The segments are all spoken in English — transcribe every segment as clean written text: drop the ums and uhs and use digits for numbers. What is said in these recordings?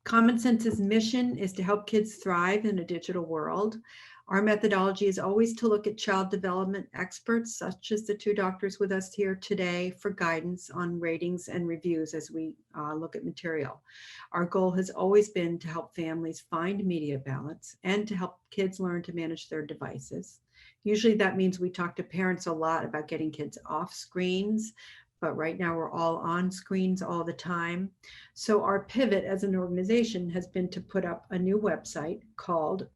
Common Sense's mission is to help kids thrive in a digital world. Our methodology is always to look at child development experts, such as the two doctors with us here today, for guidance on ratings and reviews as we look at material. Our goal has always been to help families find media balance and to help kids learn to manage their devices. Usually that means we talk to parents a lot about getting kids off screens, but right now we're all on screens all the time. So our pivot as an organization has been to put up a new website called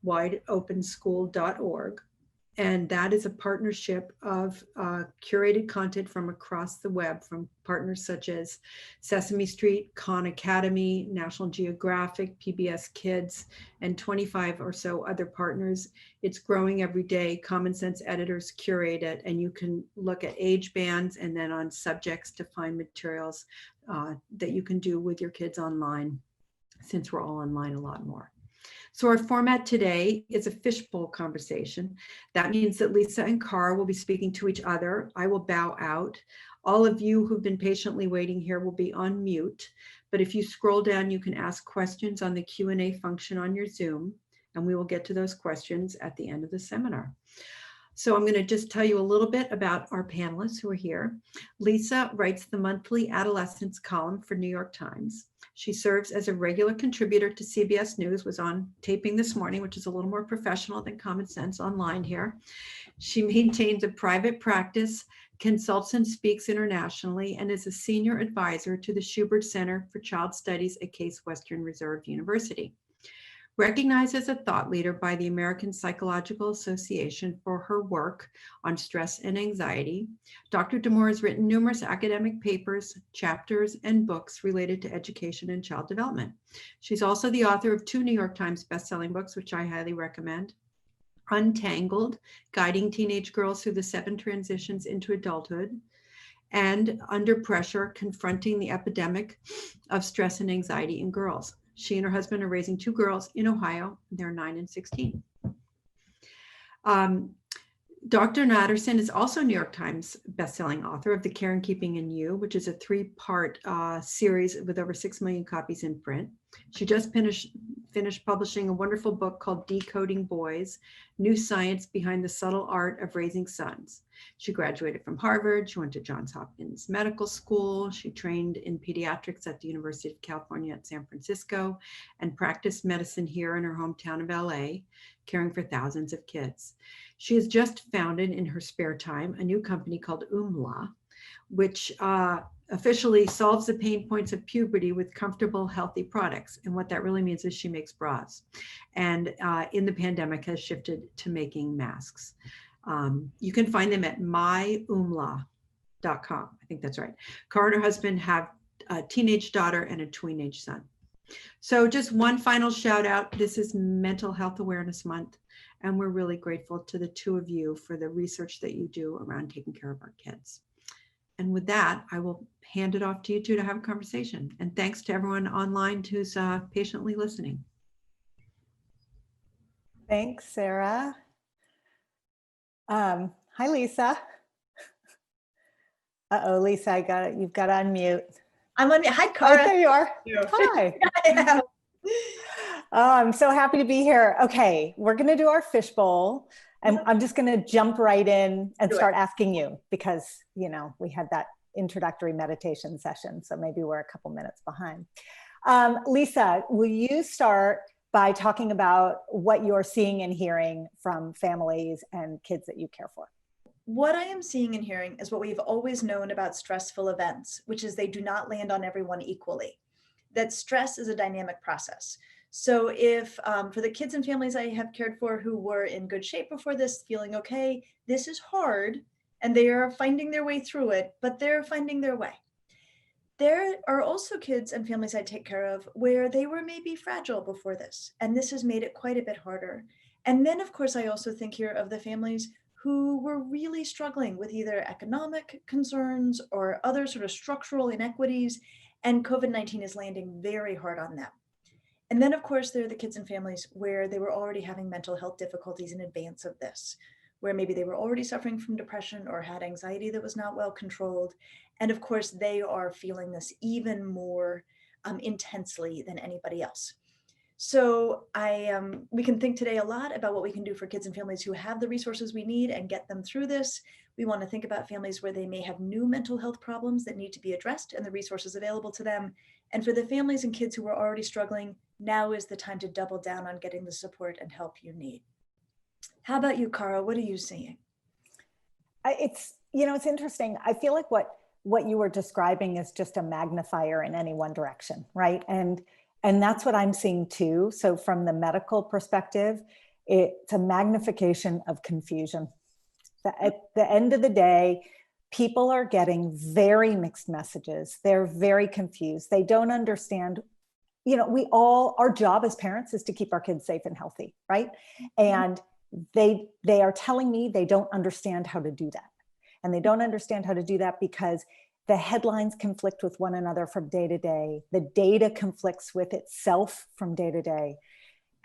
wideopenschool.org. And that is a partnership of curated content from across the web from partners such as Sesame Street, Khan Academy, National Geographic, PBS Kids, and 25 or so other partners. It's growing every day. Common Sense editors curate it, and you can look at age bands and then on subjects to find materials that you can do with your kids online, since we're all online a lot more. So our format today is a fishbowl conversation. That means that Lisa and Cara will be speaking to each other. I will bow out. All of you who've been patiently waiting here will be on mute. But if you scroll down, you can ask questions on the Q&A function on your Zoom, and we will get to those questions at the end of the seminar. So I'm going to just tell you a little bit about our panelists who are here. Lisa writes the monthly adolescence column for New York Times. She serves as a regular contributor to CBS News, was on taping this morning, which is a little more professional than Common Sense online here. She maintains a private practice, consults and speaks internationally, and is a senior advisor to the Schubert Center for Child Studies at Case Western Reserve University. Recognized as a thought leader by the American Psychological Association for her work on stress and anxiety, Dr. Damour has written numerous academic papers, chapters, and books related to education and child development. She's also the author of 2 New York Times bestselling books, which I highly recommend. Untangled, Guiding Teenage Girls Through the 7 Transitions into Adulthood, and Under Pressure, Confronting the Epidemic of Stress and Anxiety in Girls. She and her husband are raising 2 girls in Ohio. They're 9 and 16. Dr. Natterson is also a New York Times bestselling author of The Care and Keeping in You, which is a 3-part series with over 6 million copies in print. She just finished publishing a wonderful book called Decoding Boys, New Science Behind the Subtle Art of Raising Sons. She graduated from Harvard. She went to Johns Hopkins Medical School. She trained in pediatrics at the University of California at San Francisco and practiced medicine here in her hometown of LA, caring for thousands of kids. She has just founded in her spare time a new company called UMLA, which officially solves the pain points of puberty with comfortable, healthy products. And what that really means is she makes bras. And in the pandemic has shifted to making masks. You can find them at myumla.com. I think that's right. Cara and her husband have a teenage daughter and a teenage son. So just one final shout out. This is Mental Health Awareness Month, and we're really grateful to the 2 of you for the research that you do around taking care of our kids. And with that, I will hand it off to you 2 to have a conversation. And thanks to everyone online who's patiently listening. Thanks, Sarah. Hi, Lisa. Uh-oh, Lisa, you've got to unmute. I'm on. Hi, Cara. Oh, there you are. Hi. Oh, I'm so happy to be here. Okay, we're going to do our fishbowl. And I'm just going to jump right in and start asking you because, you know, we had that introductory meditation session, so maybe we're a couple minutes behind. Lisa, will you start by talking about what you're seeing and hearing from families and kids that you care for? What I am seeing and hearing is what we've always known about stressful events, which is they do not land on everyone equally. That stress is a dynamic process. So if for the kids and families I have cared for who were in good shape before this, feeling okay, this is hard and they are finding their way through it, but they're finding their way. There are also kids and families I take care of where they were maybe fragile before this, and this has made it quite a bit harder. And then, of course, I also think here of the families who were really struggling with either economic concerns or other sort of structural inequities, and COVID-19 is landing very hard on them. And then, of course, there are the kids and families where they were already having mental health difficulties in advance of this, where maybe they were already suffering from depression or had anxiety that was not well controlled. And of course, they are feeling this even more intensely than anybody else. So we can think today a lot about what we can do for kids and families who have the resources we need and get them through this. We want to think about families where they may have new mental health problems that need to be addressed and the resources available to them. And for the families and kids who are already struggling, now is the time to double down on getting the support and help you need. How about you, Cara? What are you seeing? It's interesting. I feel like what you were describing is just a magnifier in any one direction, right? And that's what I'm seeing too. So from the medical perspective, it's a magnification of confusion. At the end of the day, people are getting very mixed messages. They're very confused. They don't understand, our job as parents is to keep our kids safe and healthy, right? And they are telling me they don't understand how to do that. And they don't understand how to do that because the headlines conflict with one another from day to day. The data conflicts with itself from day to day.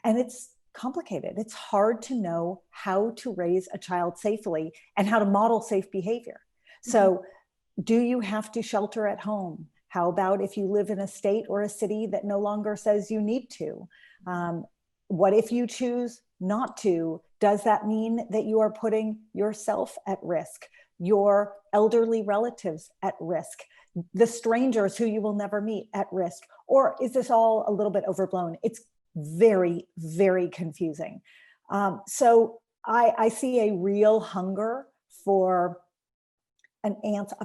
And it's complicated. It's hard to know how to raise a child safely and how to model safe behavior. So do you have to shelter at home? How about if you live in a state or a city that no longer says you need to? What if you choose not to? Does that mean that you are putting yourself at risk, your elderly relatives at risk, the strangers who you will never meet at risk? Or is this all a little bit overblown? It's very, very confusing. So I see a real hunger for an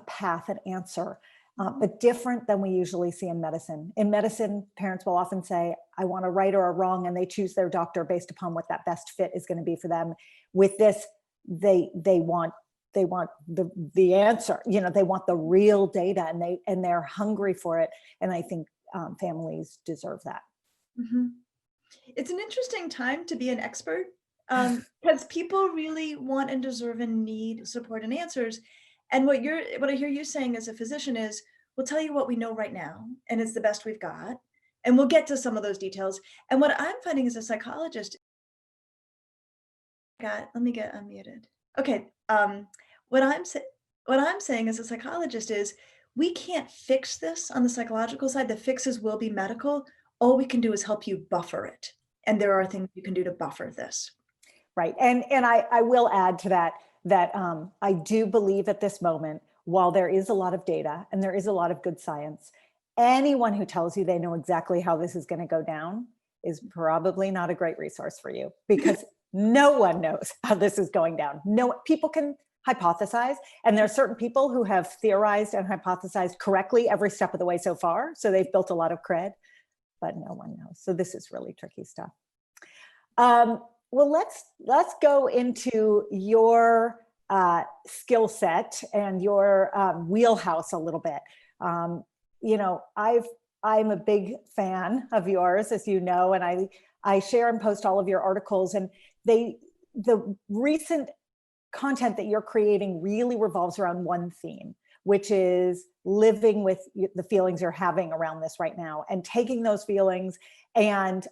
path, an answer, but different than we usually see in medicine. In medicine, parents will often say, I want a right or a wrong, and they choose their doctor based upon what that best fit is going to be for them. With this, they want the answer, they want the real data, and they're hungry for it. And I think families deserve that. Mm-hmm. It's an interesting time to be an expert because people really want and deserve and need support and answers. And what I hear you saying as a physician is, we'll tell you what we know right now, and it's the best we've got, and we'll get to some of those details. And what I'm finding as a psychologist, let me get unmuted. Okay. What I'm saying as a psychologist is, we can't fix this on the psychological side. The fixes will be medical. All we can do is help you buffer it. And there are things you can do to buffer this. Right. And I will add to that I do believe at this moment, while there is a lot of data and there is a lot of good science, anyone who tells you they know exactly how this is going to go down is probably not a great resource for you, because no one knows how this is going down. No, people can hypothesize, and there are certain people who have theorized and hypothesized correctly every step of the way so far. So they've built a lot of cred, but no one knows. So this is really tricky stuff. Well, let's go into your skill set and your wheelhouse a little bit. I'm a big fan of yours, as you know, and I share and post all of your articles, and the recent content that you're creating really revolves around one theme, which is living with the feelings you're having around this right now, and taking those feelings and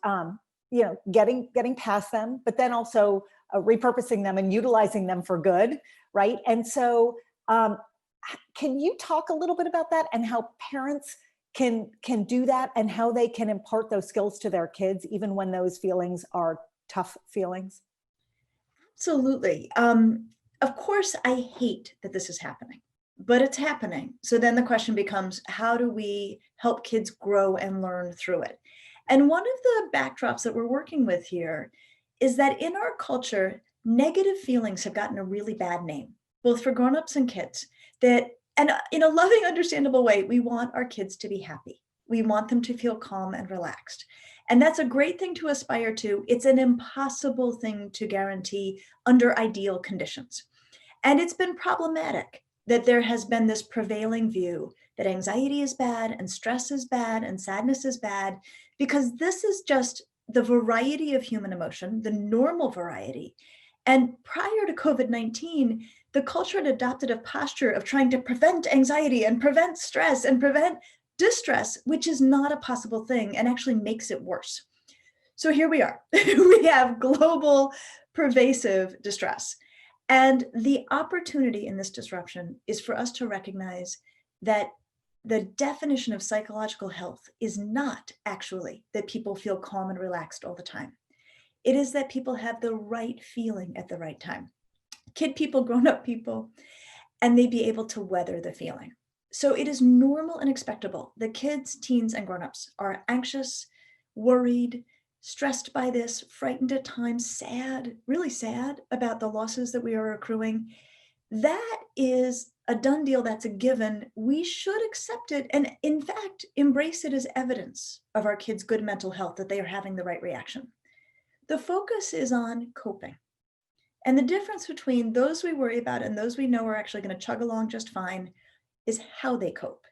getting past them, but then also repurposing them and utilizing them for good, right? And so can you talk a little bit about that and how parents can do that, and how they can impart those skills to their kids, even when those feelings are tough feelings? Absolutely. Of course, I hate that this is happening, but it's happening. So then the question becomes, how do we help kids grow and learn through it? And one of the backdrops that we're working with here is that in our culture, negative feelings have gotten a really bad name, both for grown-ups and kids. And in a loving, understandable way, we want our kids to be happy. We want them to feel calm and relaxed. And that's a great thing to aspire to. It's an impossible thing to guarantee under ideal conditions. And it's been problematic that there has been this prevailing view that anxiety is bad and stress is bad and sadness is bad, because this is just the variety of human emotion, the normal variety. And prior to COVID-19, the culture had adopted a posture of trying to prevent anxiety and prevent stress and prevent distress, which is not a possible thing and actually makes it worse. So here we are. We have global pervasive distress. And the opportunity in this disruption is for us to recognize that the definition of psychological health is not actually that people feel calm and relaxed all the time. It is that people have the right feeling at the right time. Kid people, grown-up people, and they be able to weather the feeling. So it is normal and expectable that kids, teens, and grown-ups are anxious, worried, stressed by this, frightened at times, sad, really sad about the losses that we are accruing. That is a done deal. That's a given. We should accept it and, in fact, embrace it as evidence of our kids' good mental health, that they are having the right reaction. The focus is on coping. And the difference between those we worry about and those we know are actually going to chug along just fine is how they cope.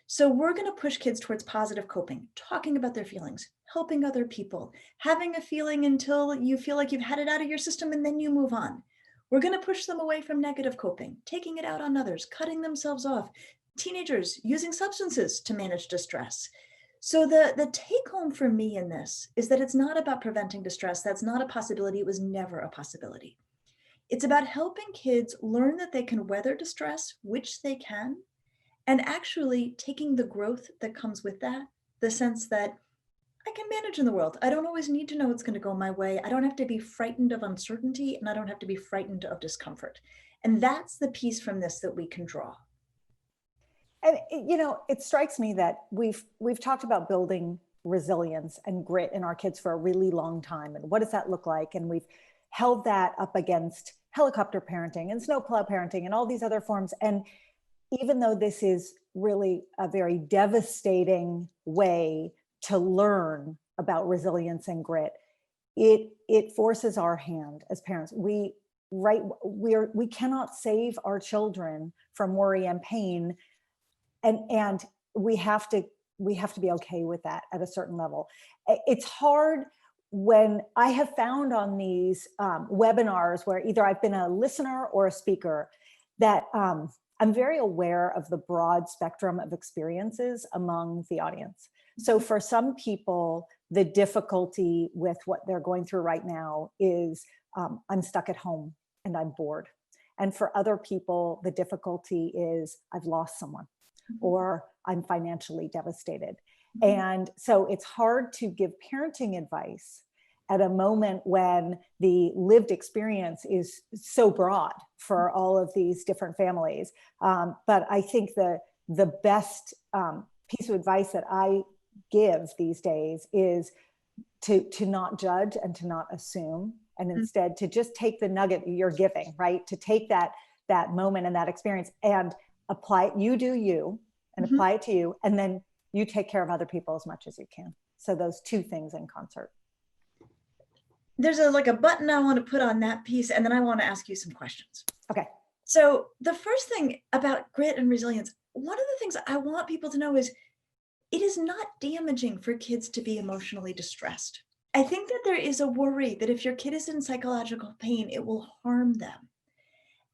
So we're going to push kids towards positive coping, talking about their feelings, helping other people, having a feeling until you feel like you've had it out of your system and then you move on. We're going to push them away from negative coping, taking it out on others, cutting themselves off, teenagers using substances to manage distress. So the take home for me in this is that it's not about preventing distress. That's not a possibility. It was never a possibility. It's about helping kids learn that they can weather distress, which they can, and actually taking the growth that comes with that, the sense that I can manage in the world. I don't always need to know what's going to go my way. I don't have to be frightened of uncertainty, and I don't have to be frightened of discomfort. And that's the piece from this that we can draw. And it strikes me that we've talked about building resilience and grit in our kids for a really long time. And what does that look like? And we've held that up against helicopter parenting and snowplow parenting and all these other forms. And even though this is really a very devastating way to learn about resilience and grit, it forces our hand as parents. We cannot save our children from worry and pain, and we have to be okay with that at a certain level. It's hard when I have found on these webinars where either I've been a listener or a speaker, that I'm very aware of the broad spectrum of experiences among the audience. So for some people, the difficulty with what they're going through right now is I'm stuck at home and I'm bored. And for other people, the difficulty is I've lost someone, or I'm financially devastated. And so it's hard to give parenting advice at a moment when the lived experience is so broad for all of these different families. But I think the best piece of advice that I give these days is to not judge and to not assume, and instead to just take the nugget you're giving, right? To take that moment and that experience and apply it. You do you, and apply it to you, and then you take care of other people as much as you can. So those two things in concert. There's a button I want to put on that piece, and then I want to ask you some questions. Okay. So the first thing about grit and resilience, one of the things I want people to know is it is not damaging for kids to be emotionally distressed. I think that there is a worry that if your kid is in psychological pain, it will harm them.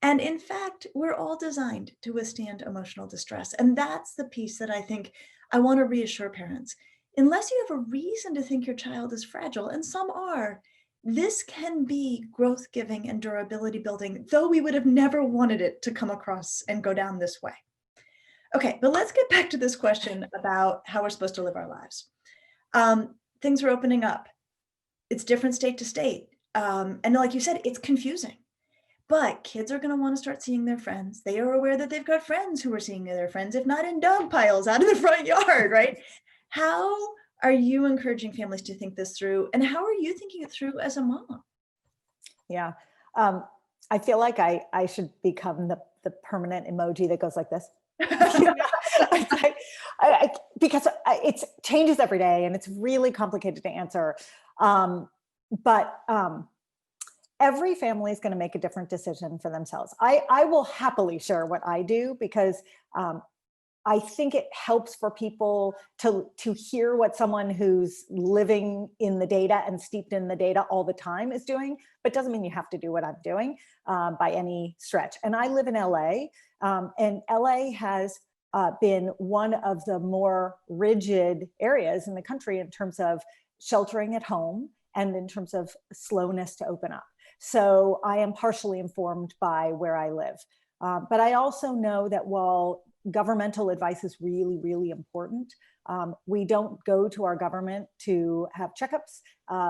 And in fact, we're all designed to withstand emotional distress. And that's the piece that I think I want to reassure parents. Unless you have a reason to think your child is fragile, and some are, this can be growth giving and durability building, though we would have never wanted it to come across and go down this way. Okay, but let's get back to this question about how we're supposed to live our lives. Things are opening up. It's different state to state. And like you said, it's confusing. But kids are going to want to start seeing their friends. They are aware that they've got friends who are seeing their friends, if not in dog piles out in the front yard, right? How are you encouraging families to think this through? And how are you thinking it through as a mom? Yeah. I feel like I should become the permanent emoji that goes like this. Because it changes every day and it's really complicated to answer. But every family is going to make a different decision for themselves. I will happily share what I do because I think it helps for people to hear what someone who's living in the data and steeped in the data all the time is doing, but doesn't mean you have to do what I'm doing by any stretch. And I live in LA, and LA has been one of the more rigid areas in the country in terms of sheltering at home and in terms of slowness to open up. So I am partially informed by where I live. But I also know that while governmental advice is really, really important. We don't go to our government to have checkups.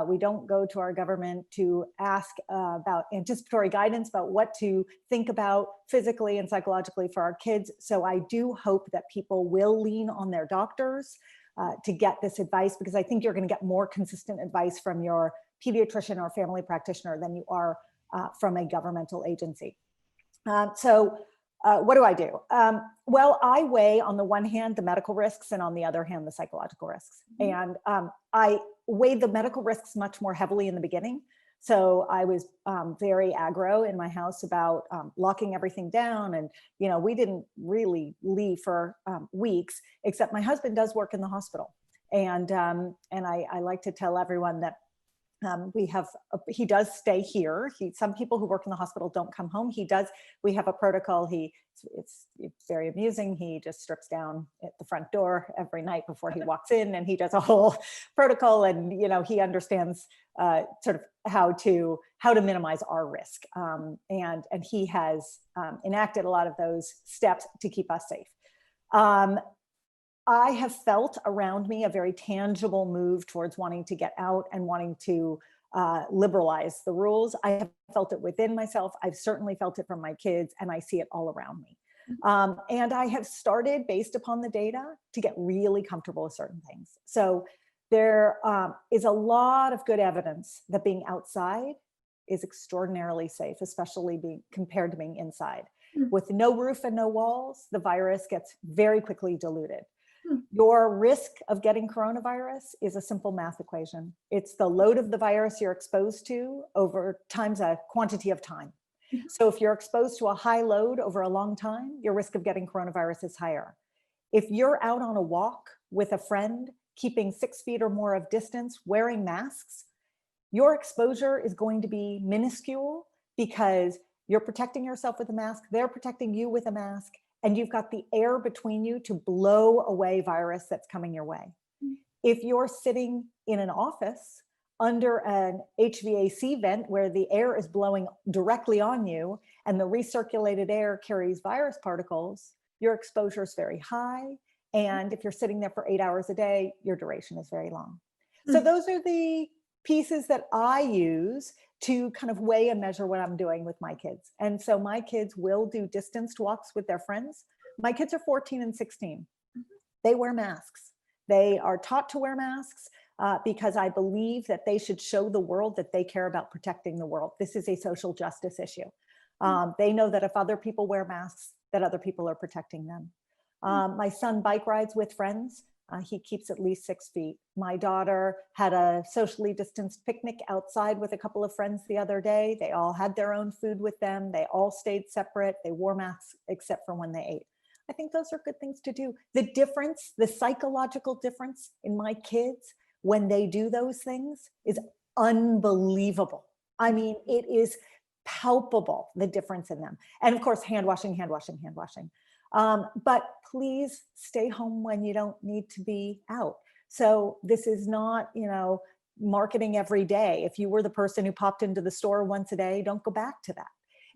We don't go to our government to ask about anticipatory guidance about what to think about physically and psychologically for our kids. So I do hope that people will lean on their doctors to get this advice, because I think you're going to get more consistent advice from your pediatrician or family practitioner than you are from a governmental agency. What do I do? Well, I weigh on the one hand the medical risks and on the other hand the psychological risks. And I weighed the medical risks much more heavily in the beginning. So I was very aggro in my house about locking everything down, and we didn't really leave for weeks. Except my husband does work in the hospital, and I like to tell everyone that he does stay here. Some people who work in the hospital don't come home. We have a protocol. It's very amusing. He just strips down at the front door every night before he walks in, and he does a whole protocol, and he understands sort of how to minimize our risk. And he has enacted a lot of those steps to keep us safe. I have felt around me a very tangible move towards wanting to get out and wanting to liberalize the rules. I have felt it within myself. I've certainly felt it from my kids, and I see it all around me. And I have started, based upon the data, to get really comfortable with certain things. So there is a lot of good evidence that being outside is extraordinarily safe, especially compared to being inside. With no roof and no walls, the virus gets very quickly diluted. Your risk of getting coronavirus is a simple math equation. It's the load of the virus you're exposed to over times a quantity of time. So if you're exposed to a high load over a long time, your risk of getting coronavirus is higher. If you're out on a walk with a friend, keeping 6 feet or more of distance, wearing masks, your exposure is going to be minuscule because you're protecting yourself with a mask, they're protecting you with a mask, and you've got the air between you to blow away virus that's coming your way. If you're sitting in an office under an HVAC vent where the air is blowing directly on you and the recirculated air carries virus particles, your exposure is very high. And if you're sitting there for 8 hours a day, your duration is very long. So those are the pieces that I use to kind of weigh and measure what I'm doing with my kids. And so my kids will do distanced walks with their friends. My kids are 14 and 16. They wear masks. They are taught to wear masks because I believe that they should show the world that they care about protecting the world. This is a social justice issue. They know that if other people wear masks, that other people are protecting them. My son bike rides with friends. He keeps at least 6 feet. My daughter had a socially distanced picnic outside with a couple of friends the other day. They all had their own food with them. They all stayed separate. They wore masks except for when they ate. I think those are good things to do. The difference, the psychological difference in my kids when they do those things is unbelievable. I mean, it is palpable, the difference in them. And of course, hand washing. But please stay home when you don't need to be out. So this is not, marketing every day. If you were the person who popped into the store once a day, don't go back to that.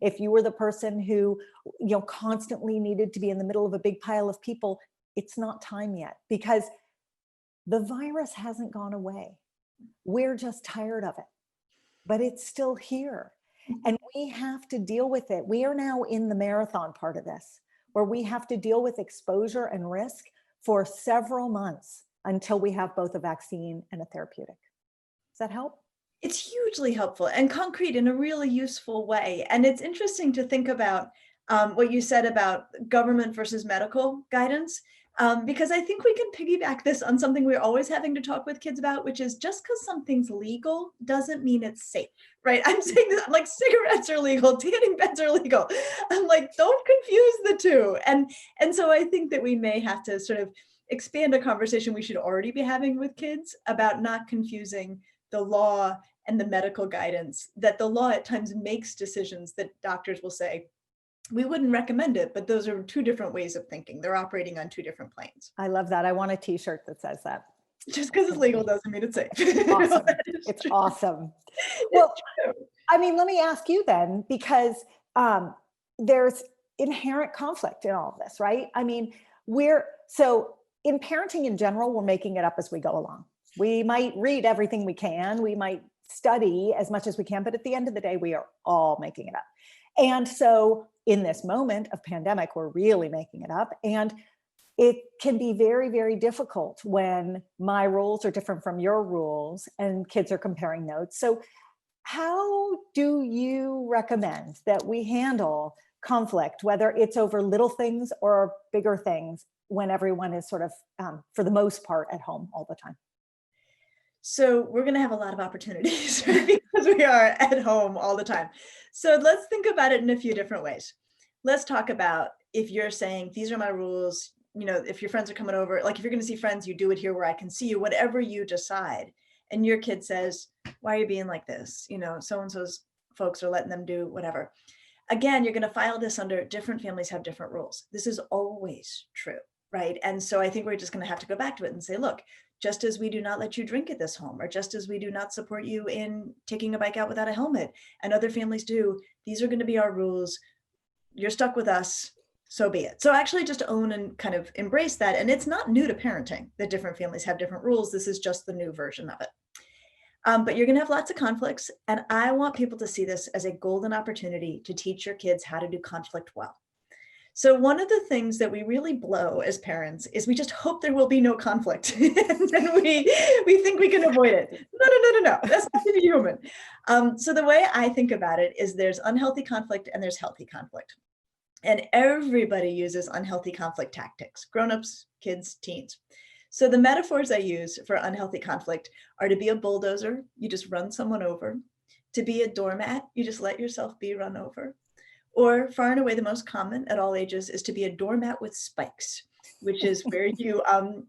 If you were the person who, constantly needed to be in the middle of a big pile of people, it's not time yet, because the virus hasn't gone away. We're just tired of it, but it's still here. And we have to deal with it. We are now in the marathon part of this, where we have to deal with exposure and risk for several months until we have both a vaccine and a therapeutic. Does that help? It's hugely helpful and concrete in a really useful way. And it's interesting to think about what you said about government versus medical guidance, because I think we can piggyback this on something we're always having to talk with kids about, which is just because something's legal doesn't mean it's safe, right? I'm saying this, I'm like, cigarettes are legal, tanning beds are legal. I'm like, don't confuse the two. And so I think that we may have to sort of expand a conversation we should already be having with kids about not confusing the law and the medical guidance, that the law at times makes decisions that doctors will say, we wouldn't recommend it, but those are two different ways of thinking. They're operating on two different planes. I love that. I want a t-shirt that says that. Just because it's legal doesn't mean it's safe. Awesome. It's true. Awesome. Well, I mean, let me ask you then, because there's inherent conflict in all of this, right? I mean, so in parenting in general, we're making it up as we go along. We might read everything we can, we might study as much as we can, but at the end of the day, we are all making it up. And so in this moment of pandemic, we're really making it up. And it can be very, very difficult when my rules are different from your rules and kids are comparing notes. So how do you recommend that we handle conflict, whether it's over little things or bigger things, when everyone is sort of, for the most part, at home all the time? So we're going to have a lot of opportunities because we are at home all the time. So let's think about it in a few different ways. Let's talk about if you're saying, these are my rules, if your friends are coming over, like if you're going to see friends, you do it here where I can see you, whatever you decide. And your kid says, why are you being like this? So-and-so's folks are letting them do whatever. Again, you're going to file this under different families have different rules. This is always true, right? And so I think we're just going to have to go back to it and say, look, just as we do not let you drink at this home, or just as we do not support you in taking a bike out without a helmet, and other families do, these are going to be our rules. You're stuck with us, so be it. So actually just own and kind of embrace that. And it's not new to parenting that different families have different rules. This is just the new version of it. But you're going to have lots of conflicts. And I want people to see this as a golden opportunity to teach your kids how to do conflict well. So one of the things that we really blow as parents is we just hope there will be no conflict. And then we think we can avoid it. No. That's not to be human. So the way I think about it is there's unhealthy conflict and there's healthy conflict. And everybody uses unhealthy conflict tactics, grown-ups, kids, teens. So the metaphors I use for unhealthy conflict are to be a bulldozer, you just run someone over. To be a doormat, you just let yourself be run over. Or far and away the most common at all ages is to be a doormat with spikes, which is where you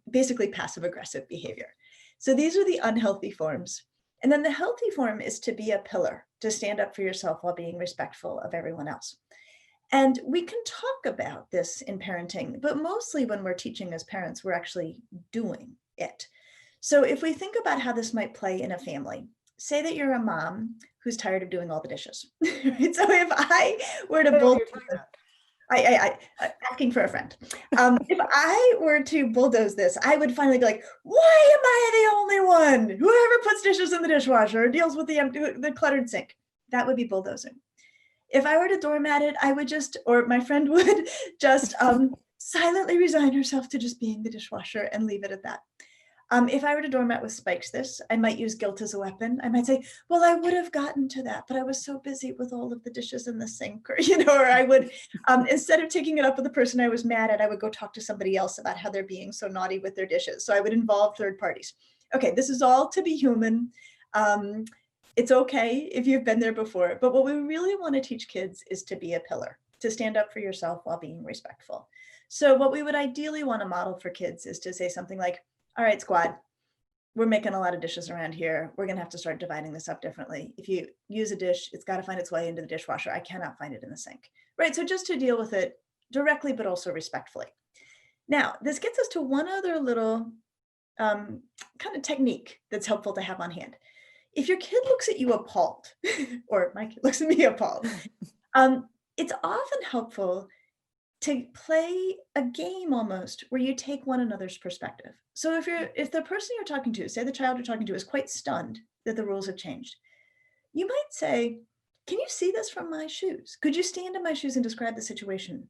basically passive aggressive behavior. So these are the unhealthy forms. And then the healthy form is to be a pillar, to stand up for yourself while being respectful of everyone else. And we can talk about this in parenting, but mostly when we're teaching as parents, we're actually doing it. So if we think about how this might play in a family, say that you're a mom who's tired of doing all the dishes. Right? So if I were to bulldoze, I asking for a friend. If I were to bulldoze this, I would finally be like, why am I the only one? Whoever puts dishes in the dishwasher or deals with the cluttered sink, that would be bulldozing. If I were to doormat it, I would just, or my friend would just silently resign herself to just being the dishwasher and leave it at that. If I were to doormat with spikes this, I might use guilt as a weapon. I might say, well, I would have gotten to that, but I was so busy with all of the dishes in the sink, or, or I would, instead of taking it up with the person I was mad at, I would go talk to somebody else about how they're being so naughty with their dishes. So I would involve third parties. Okay, this is all to be human. It's okay if you've been there before, but what we really want to teach kids is to be a pillar, to stand up for yourself while being respectful. So what we would ideally want to model for kids is to say something like, all right, squad, we're making a lot of dishes around here. We're going to have to start dividing this up differently. If you use a dish, it's got to find its way into the dishwasher. I cannot find it in the sink, right? So just to deal with it directly, but also respectfully. Now, this gets us to one other little kind of technique that's helpful to have on hand. If your kid looks at you appalled, or my kid looks at me appalled, it's often helpful to play a game almost where you take one another's perspective. So if the person you're talking to, say the child you're talking to, is quite stunned that the rules have changed, you might say, can you see this from my shoes? Could you stand in my shoes and describe the situation?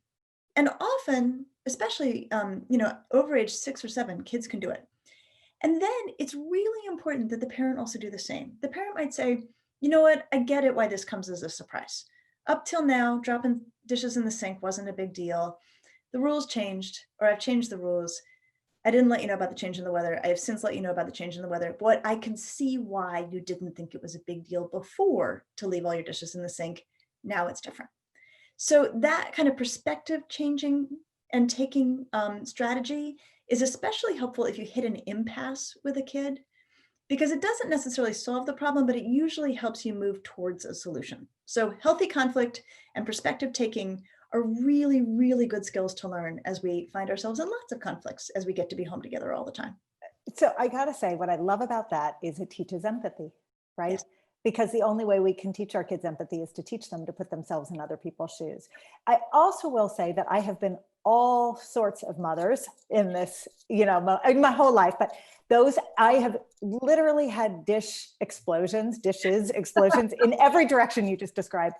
And often, especially over age 6 or 7, kids can do it. And then it's really important that the parent also do the same. The parent might say, you know what, I get it why this comes as a surprise. Up till now, dropping dishes in the sink wasn't a big deal. The rules changed, or I've changed the rules. I didn't let you know about the change in the weather. I have since let you know about the change in the weather, but I can see why you didn't think it was a big deal before to leave all your dishes in the sink. Now it's different. So that kind of perspective changing and taking strategy is especially helpful if you hit an impasse with a kid, because it doesn't necessarily solve the problem, but it usually helps you move towards a solution. So healthy conflict and perspective taking are really, really good skills to learn as we find ourselves in lots of conflicts as we get to be home together all the time. So I gotta say, what I love about that is it teaches empathy, right? Yes. because the only way we can teach our kids empathy is to teach them to put themselves in other people's shoes. I also will say that I have been all sorts of mothers in this, in my whole life, but I have literally had dishes explosions in every direction you just described.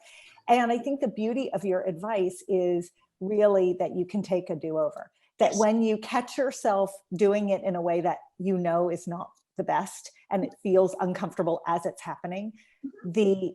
And I think the beauty of your advice is really that you can take a do-over, that when you catch yourself doing it in a way that is not the best and it feels uncomfortable as it's happening, the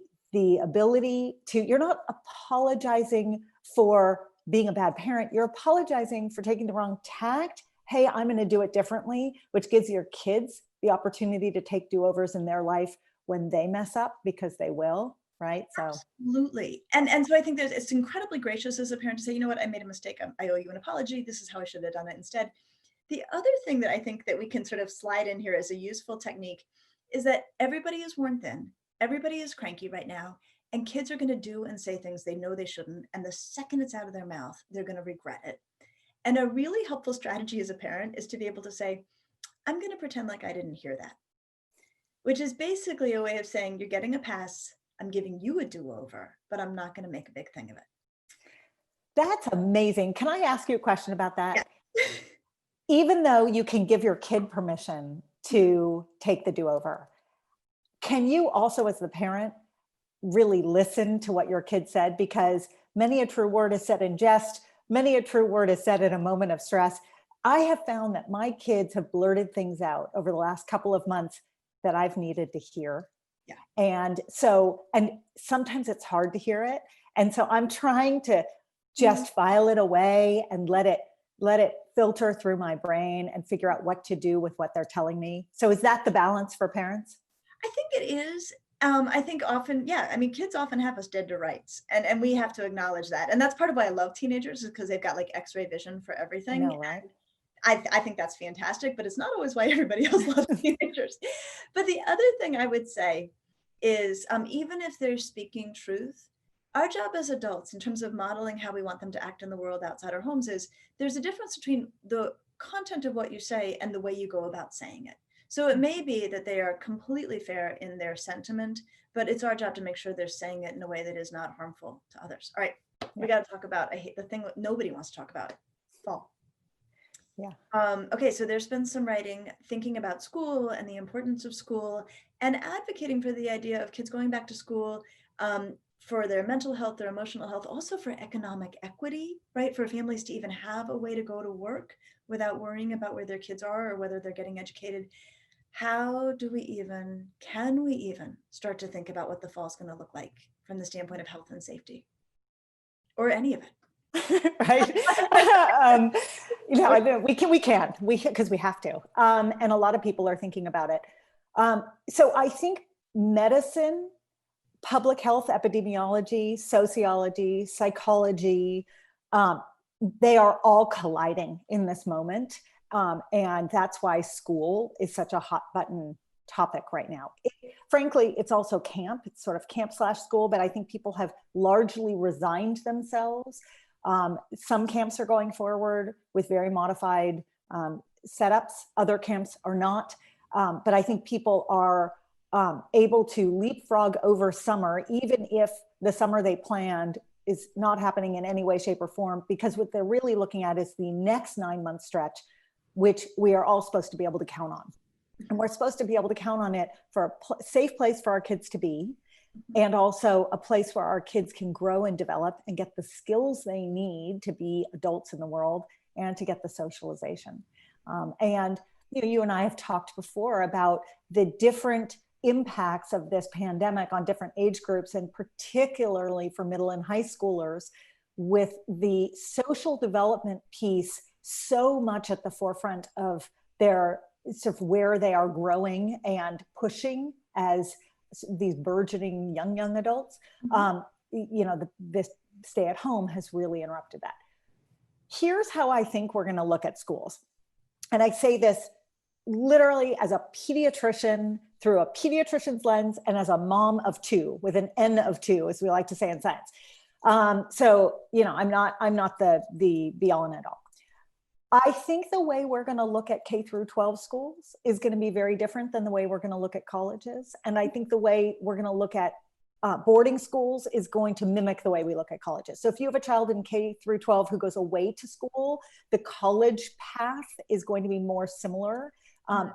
ability to, you're not apologizing for being a bad parent, you're apologizing for taking the wrong tact. Hey, I'm going to do it differently, which gives your kids the opportunity to take do-overs in their life when they mess up, because they will, right? So absolutely. And so I think it's incredibly gracious as a parent to say, you know what, I made a mistake. I owe you an apology. This is how I should have done it instead. The other thing that I think that we can sort of slide in here as a useful technique is that everybody is worn thin. Everybody is cranky right now. And kids are going to do and say things they know they shouldn't. And the second it's out of their mouth, they're going to regret it. And a really helpful strategy as a parent is to be able to say, I'm going to pretend like I didn't hear that, which is basically a way of saying, you're getting a pass. I'm giving you a do-over, but I'm not going to make a big thing of it. That's amazing. Can I ask you a question about that? Yeah. Even though you can give your kid permission to take the do-over, can you also, as the parent, really listen to what your kid said? Because many a true word is said in jest, many a true word is said in a moment of stress. I have found that my kids have blurted things out over the last couple of months that I've needed to hear. Yeah. And sometimes it's hard to hear it. And so I'm trying to just file it away and let it filter through my brain and figure out what to do with what they're telling me. So is that the balance for parents? I think it is. I think often, kids often have us dead to rights, and we have to acknowledge that. And that's part of why I love teenagers, is because they've got like X-ray vision for everything. I know, right? I think that's fantastic, but it's not always why everybody else loves teenagers. But the other thing I would say is, even if they're speaking truth, our job as adults in terms of modeling how we want them to act in the world outside our homes is there's a difference between the content of what you say and the way you go about saying it. So it may be that they are completely fair in their sentiment, but it's our job to make sure they're saying it in a way that is not harmful to others. All right, we got to talk about, I hate the thing that nobody wants to talk about, fall. Yeah. Okay, so there's been some writing thinking about school and the importance of school and advocating for the idea of kids going back to school for their mental health, their emotional health, also for economic equity, right? For families to even have a way to go to work without worrying about where their kids are or whether they're getting educated. Can we even start to think about what the fall is going to look like from the standpoint of health and safety, or any of it? Right. We can, because we have to. And a lot of people are thinking about it. So I think medicine, public health, epidemiology, sociology, psychology, they are all colliding in this moment. And that's why school is such a hot button topic right now. Frankly, it's also camp. It's sort of camp/school, but I think people have largely resigned themselves. Some camps are going forward with very modified setups. Other camps are not. But I think people are able to leapfrog over summer, even if the summer they planned is not happening in any way, shape, or form, because what they're really looking at is the next 9-month stretch, which we are all supposed to be able to count on. And we're supposed to be able to count on it for a safe place for our kids to be, and also a place where our kids can grow and develop and get the skills they need to be adults in the world and to get the socialization. And you and I have talked before about the different impacts of this pandemic on different age groups, and particularly for middle and high schoolers, with the social development piece so much at the forefront of their sort of where they are growing and pushing as these burgeoning young adults. This stay at home has really interrupted that. Here's how I think we're going to look at schools. And I say this literally as a pediatrician through a pediatrician's lens, and as a mom of two, with an N of two, as we like to say in science. I'm not the be all and end all. I think the way we're going to look at K through 12 schools is going to be very different than the way we're going to look at colleges. And I think the way we're going to look at boarding schools is going to mimic the way we look at colleges. So if you have a child in K through 12 who goes away to school, the college path is going to be more similar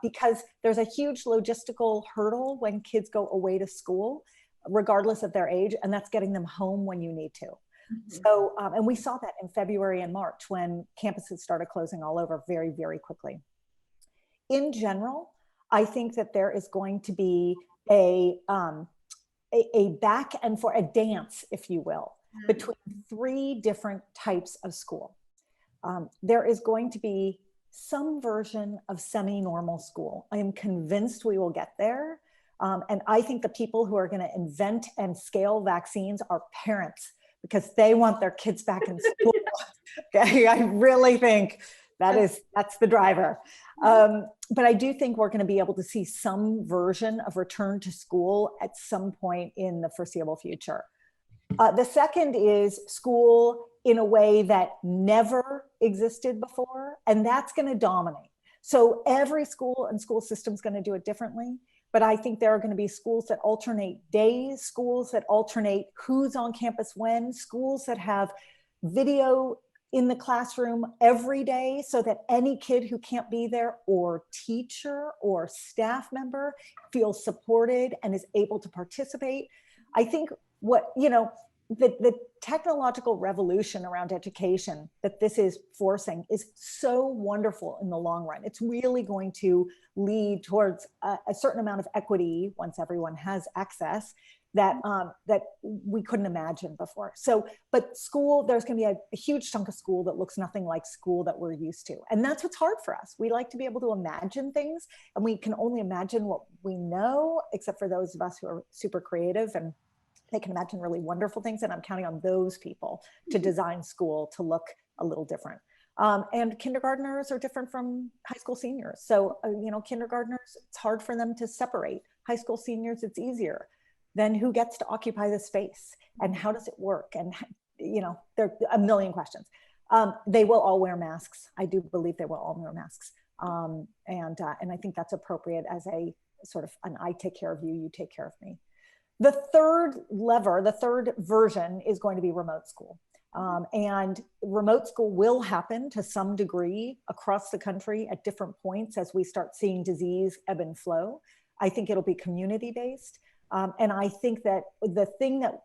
because there's a huge logistical hurdle when kids go away to school, regardless of their age, and that's getting them home when you need to. So, and we saw that in February and March when campuses started closing all over very, very quickly. In general, I think that there is going to be a back and forth, a dance, if you will, between three different types of school. There is going to be some version of semi-normal school. I am convinced we will get there. And I think the people who are going to invent and scale vaccines are parents, because they want their kids back in school. Okay, I really think that's the driver. But I do think we're going to be able to see some version of return to school at some point in the foreseeable future. The second is school in a way that never existed before, and that's going to dominate. So every school and school system is going to do it differently. But I think there are going to be schools that alternate days, schools that alternate who's on campus when, schools that have video in the classroom every day so that any kid who can't be there or teacher or staff member feels supported and is able to participate. I think the technological revolution around education that this is forcing is so wonderful in the long run. It's really going to lead towards a certain amount of equity once everyone has access that we couldn't imagine before. So, but school, there's going to be a huge chunk of school that looks nothing like school that we're used to. And that's what's hard for us. We like to be able to imagine things, and we can only imagine what we know, except for those of us who are super creative and they can imagine really wonderful things. And I'm counting on those people to design school to look a little different. And kindergartners are different from high school seniors. So, kindergartners, it's hard for them to separate. High school seniors, it's easier. Then who gets to occupy the space and how does it work? And, there are a million questions. They will all wear masks. I do believe they will all wear masks. And I think that's appropriate as a sort of an I take care of you, you take care of me. The third version is going to be remote school. And remote school will happen to some degree across the country at different points as we start seeing disease ebb and flow. I think it'll be community-based. And I think that the thing that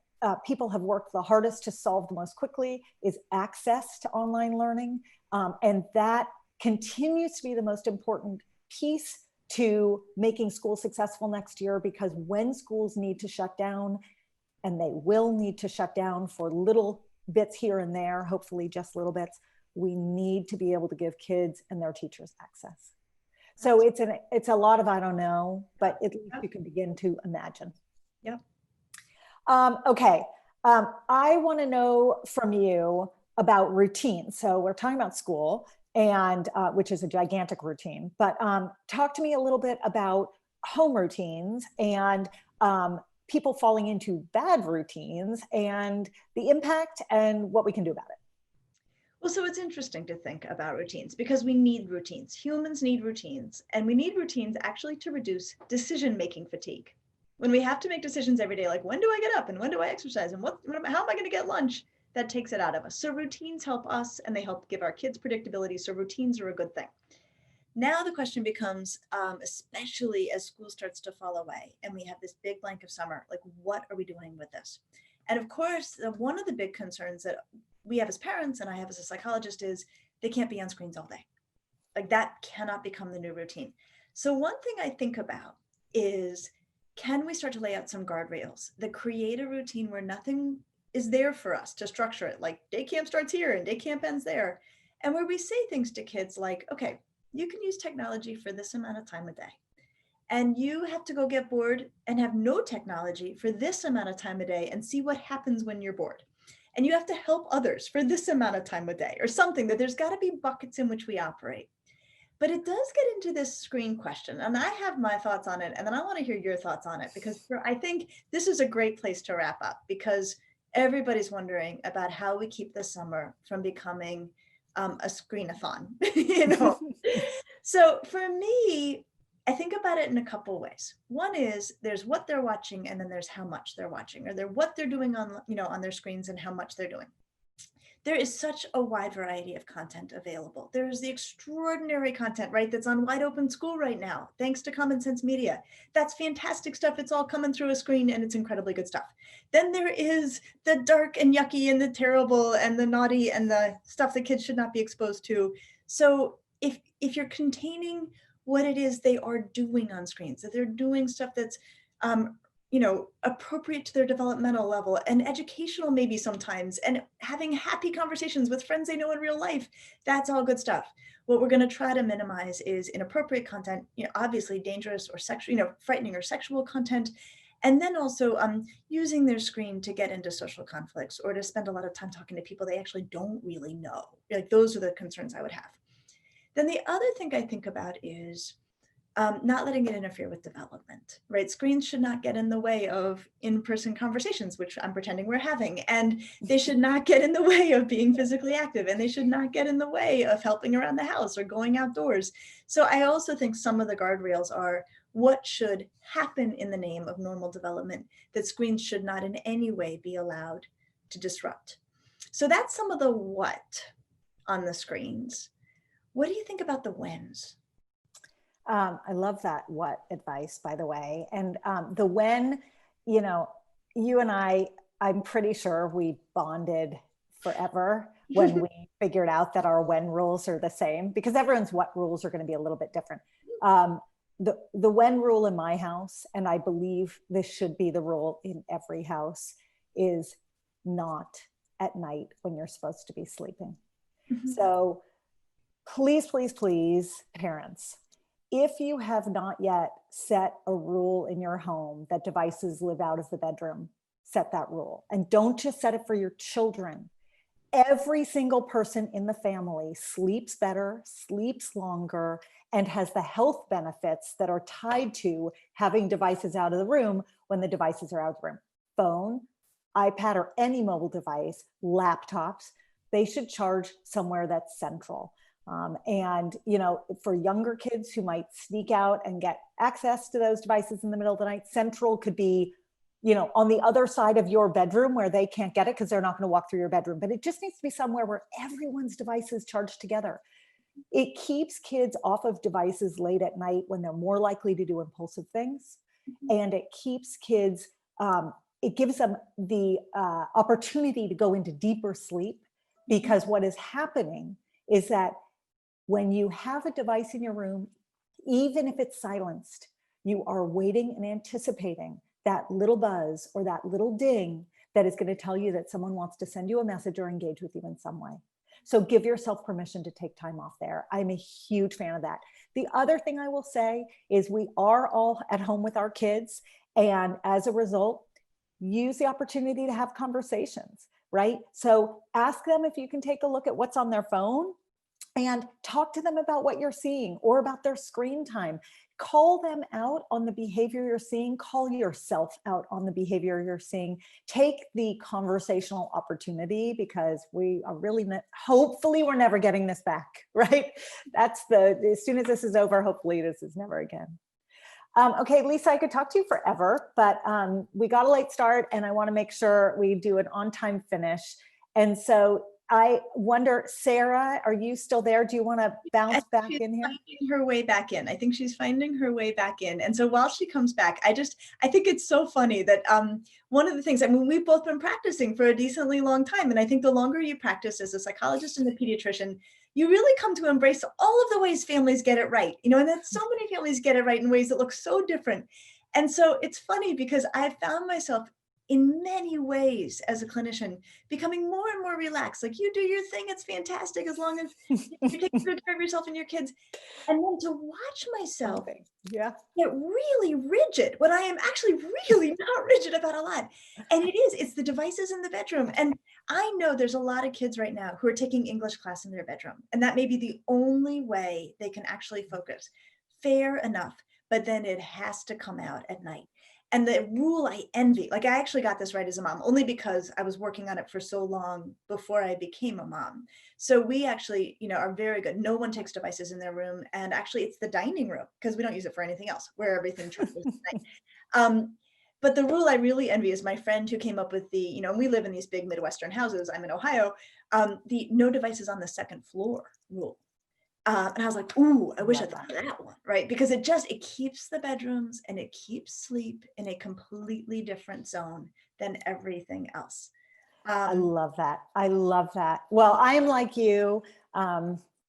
people have worked the hardest to solve the most quickly is access to online learning. And that continues to be the most important piece to making school successful next year, because when schools need to shut down, and they will need to shut down for little bits here and there, hopefully just little bits, we need to be able to give kids and their teachers access. So it's a lot of I don't know, but at least you can begin to imagine. Yeah. Okay. I want to know from you about routine. So we're talking about school, and which is a gigantic routine, but talk to me a little bit about home routines and people falling into bad routines and the impact and what we can do about it. Well, so it's interesting to think about routines because we need routines. Humans need routines, and we need routines actually to reduce decision-making fatigue. When we have to make decisions every day, like when do I get up and when do I exercise and how am I going to get lunch? That takes it out of us. So routines help us, and they help give our kids predictability. So routines are a good thing. Now the question becomes, especially as school starts to fall away and we have this big blank of summer, like what are we doing with this? And of course, one of the big concerns that we have as parents and I have as a psychologist is they can't be on screens all day. Like that cannot become the new routine. So one thing I think about is, can we start to lay out some guardrails that create a routine where nothing is there for us to structure it, like day camp starts here and day camp ends there, and where we say things to kids like, okay, you can use technology for this amount of time a day, and you have to go get bored and have no technology for this amount of time a day and see what happens when you're bored, and you have to help others for this amount of time a day, or something. That there's got to be buckets in which we operate. But it does get into this screen question, and I have my thoughts on it, and then I want to hear your thoughts on it, because I think this is a great place to wrap up, because everybody's wondering about how we keep the summer from becoming a screen-a-thon, you know? So for me, I think about it in a couple ways. One is there's what they're watching, and then there's how much they're watching, or what they're doing on, on their screens and how much they're doing. There is such a wide variety of content available. There's the extraordinary content, right, that's on Wide Open School right now, thanks to Common Sense Media. That's fantastic stuff. It's all coming through a screen, and it's incredibly good stuff. Then there is the dark and yucky and the terrible and the naughty and the stuff that kids should not be exposed to. So if you're containing what it is they are doing on screens, that they're doing stuff that's appropriate to their developmental level and educational maybe sometimes, and having happy conversations with friends they know in real life, that's all good stuff. What we're going to try to minimize is inappropriate content, obviously dangerous or sexual, frightening or sexual content, and then also using their screen to get into social conflicts or to spend a lot of time talking to people they actually don't really know. Like, those are the concerns I would have. Then the other thing I think about is not letting it interfere with development, right? Screens should not get in the way of in-person conversations, which I'm pretending we're having, and they should not get in the way of being physically active, and they should not get in the way of helping around the house or going outdoors. So I also think some of the guardrails are what should happen in the name of normal development, that screens should not in any way be allowed to disrupt. So that's some of the what on the screens. What do you think about the whens? I love that what advice, by the way. And the when, you and I'm pretty sure we bonded forever when we figured out that our when rules are the same, because everyone's what rules are going to be a little bit different. The when rule in my house, and I believe this should be the rule in every house, is not at night when you're supposed to be sleeping. Mm-hmm. So please, please, please, parents, if you have not yet set a rule in your home that devices live out of the bedroom, set that rule. And don't just set it for your children. Every single person in the family sleeps better, sleeps longer, and has the health benefits that are tied to having devices out of the room when the devices are out of the room. Phone, iPad, or any mobile device, laptops, they should charge somewhere that's central. And, for younger kids who might sneak out and get access to those devices in the middle of the night, central could be, on the other side of your bedroom where they can't get it because they're not going to walk through your bedroom. But it just needs to be somewhere where everyone's devices charged together. It keeps kids off of devices late at night when they're more likely to do impulsive things. And it keeps kids, it gives them the opportunity to go into deeper sleep, because what is happening is that when you have a device in your room, even if it's silenced, you are waiting and anticipating that little buzz or that little ding that is going to tell you that someone wants to send you a message or engage with you in some way. So give yourself permission to take time off there. I'm a huge fan of that. The other thing I will say is we are all at home with our kids. And as a result, use the opportunity to have conversations, right? So ask them if you can take a look at what's on their phone and talk to them about what you're seeing or about their screen time. Call them out on the behavior you're seeing. Call yourself out on the behavior you're seeing. Take the conversational opportunity, because we are really, hopefully we're never getting this back, right? As soon as this is over, hopefully this is never again. Okay, Lisa, I could talk to you forever, but we got a late start and I want to make sure we do an on-time finish. And so I wonder, Sarah, are you still there? Do you want to bounce back in here? Finding her way back in. I think she's finding her way back in. And so while she comes back, I think it's so funny that one of the things, we've both been practicing for a decently long time. And I think the longer you practice as a psychologist and a pediatrician, you really come to embrace all of the ways families get it right. And that so many families get it right in ways that look so different. And so it's funny because I found myself in many ways as a clinician becoming more and more relaxed. Like, you do your thing, it's fantastic as long as you're taking good care of yourself and your kids. And then to watch myself get really rigid when I am actually really not rigid about a lot. And it's the devices in the bedroom. And I know there's a lot of kids right now who are taking English class in their bedroom, and that may be the only way they can actually focus. Fair enough, but then it has to come out at night. And the rule I envy, like I actually got this right as a mom, only because I was working on it for so long before I became a mom. So we actually, are very good. No one takes devices in their room. And actually it's the dining room because we don't use it for anything else, where everything charges at night. But the rule I really envy is my friend who came up with the, and we live in these big Midwestern houses. I'm in Ohio, the no devices on the second floor rule. And I was like, ooh, I wish I thought of that one, right? Because it keeps the bedrooms and it keeps sleep in a completely different zone than everything else. I love that. I love that. Well, I am like you,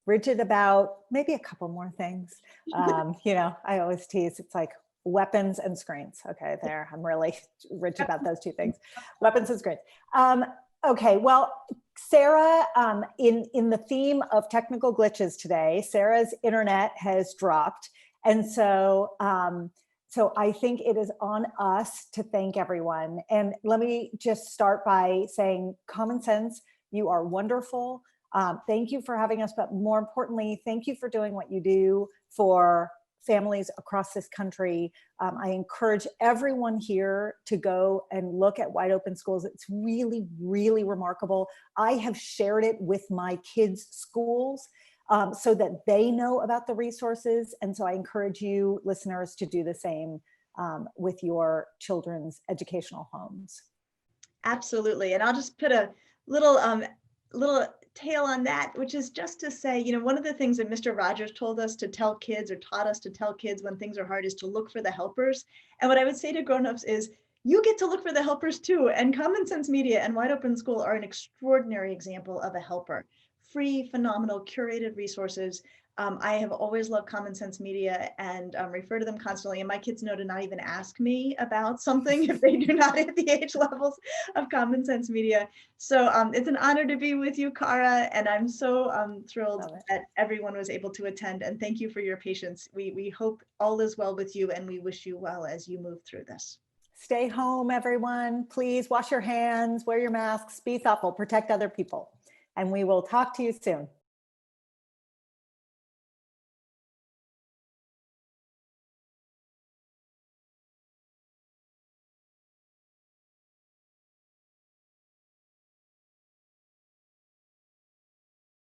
rigid about maybe a couple more things. I always tease, it's like weapons and screens. Okay, there, I'm really rigid about those two things, weapons and screens. Okay, well, Sarah, in the theme of technical glitches today, Sarah's internet has dropped. And so I think it is on us to thank everyone. And let me just start by saying, Common Sense, you are wonderful. Thank you for having us, but more importantly, thank you for doing what you do for families across this country. I encourage everyone here to go and look at Wide Open Schools. It's really, really remarkable. I have shared it with my kids' schools so that they know about the resources. And so I encourage you listeners to do the same with your children's educational homes. Absolutely. And I'll just put a little tail on that, which is just to say, one of the things that Mr. Rogers told us to tell kids, or taught us to tell kids when things are hard, is to look for the helpers. And what I would say to grownups is, you get to look for the helpers too. And Common Sense Media and Wide Open School are an extraordinary example of a helper. Free, phenomenal, curated resources. I have always loved Common Sense Media and refer to them constantly. And my kids know to not even ask me about something if they do not hit the age levels of Common Sense Media. So it's an honor to be with you, Cara. And I'm so thrilled that everyone was able to attend. And thank you for your patience. We hope all is well with you, and we wish you well as you move through this. Stay home, everyone. Please wash your hands, wear your masks, be thoughtful, protect other people. And we will talk to you soon.